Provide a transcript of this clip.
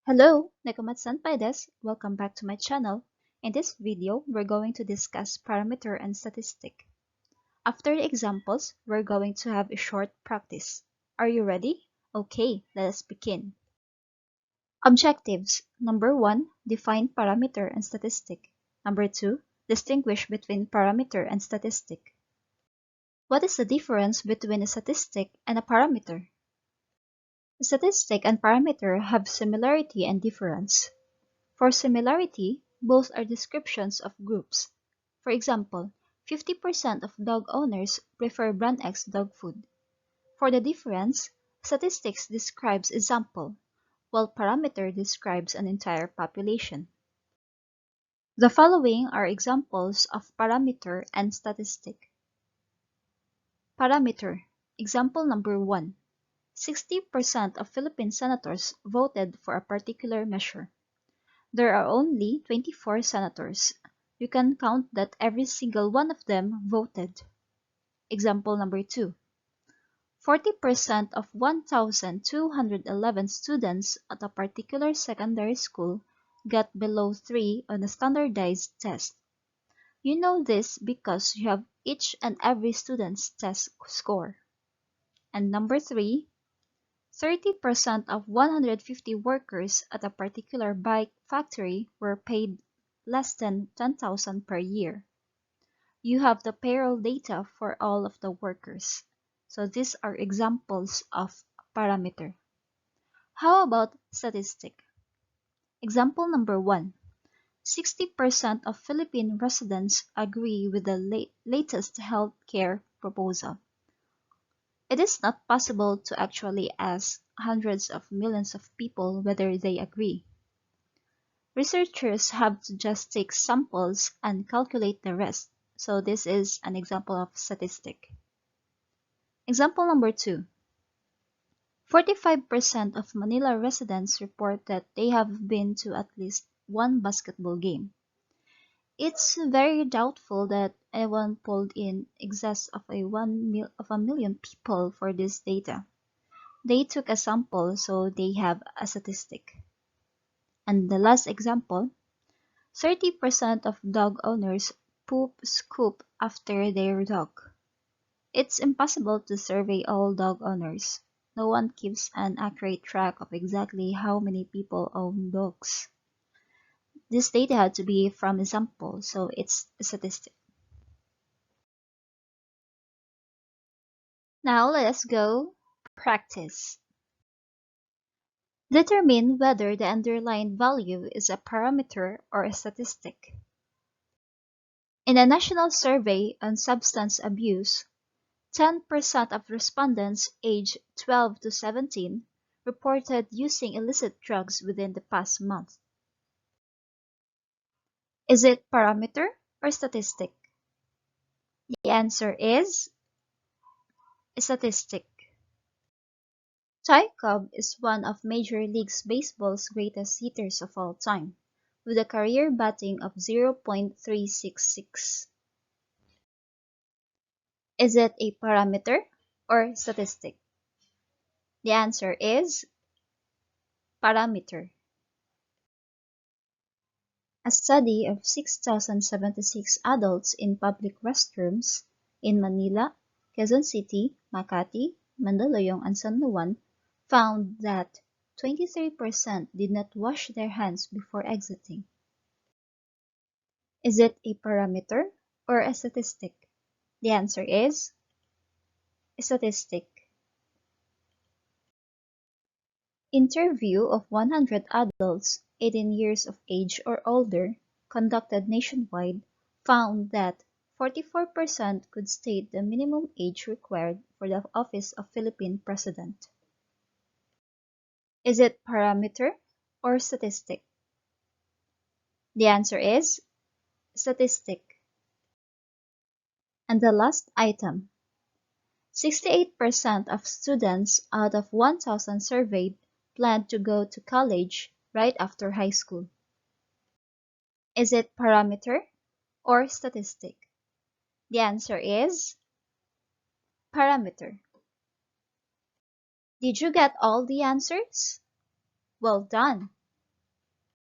Hello, Nekamatsan Paides. Welcome back to my channel. In this video, we're going to discuss parameter and statistic. After the examples, we're going to have a short practice. Are you ready? Okay, let us begin. Objectives. Number 1, define parameter and statistic. Number 2, distinguish between parameter and statistic. What is the difference between a statistic and a parameter? A statistic and parameter have similarity and difference. For similarity, both are descriptions of groups. For example, 50% of dog owners prefer brand X dog food. For the difference, statistics describes a sample, while parameter describes an entire population. The following are examples of parameter and statistic. Parameter. Example number 1. 60% of Philippine senators voted for a particular measure. There are only 24 senators. You can count that every single one of them voted. Example number 2. 40% of 1,211 students at a particular secondary school got below 3 on a standardized test. You know this because you have each and every student's test score. And number 3. 30% of 150 workers at a particular bike factory were paid less than 10,000 per year. You have the payroll data for all of the workers. So these are examples of parameter. How about statistic? Example number 1. 60% of Philippine residents agree with the latest health care proposal. It is not possible to actually ask hundreds of millions of people whether they agree. Researchers have to just take samples and calculate the rest, so this is an example of statistic. Example number 2. 45% of Manila residents report that they have been to at least one basketball game. It's very doubtful that anyone pulled in excess of a million people for this data. They took a sample, so they have a statistic. And the last example, 30% of dog owners scoop after their dog. It's impossible to survey all dog owners. No one keeps an accurate track of exactly how many people own dogs. This data had to be from a sample, so it's a statistic. Now let us go practice. Determine whether the underlying value is a parameter or a statistic. In a national survey on substance abuse, 10% of respondents aged 12 to 17 reported using illicit drugs within the past month. Is it parameter or statistic? The answer is statistic. Ty Cobb is one of Major League Baseball's greatest hitters of all time, with a career batting of .366. Is it a parameter or statistic? The answer is parameter. A study of 6,076 adults in public restrooms in Manila, Quezon City, Makati, Mandaluyong, and San Juan found that 23% did not wash their hands before exiting. Is it a parameter or a statistic? The answer is statistic. Interview of 100 adults 18 years of age or older, conducted nationwide, found that 44% could state the minimum age required for the office of Philippine President. Is it parameter or statistic? The answer is statistic. And the last item, 68% of students out of 1,000 surveyed planned to go to college right after high school. Is it parameter or statistic? The answer is parameter. Did you get all the answers? Well done!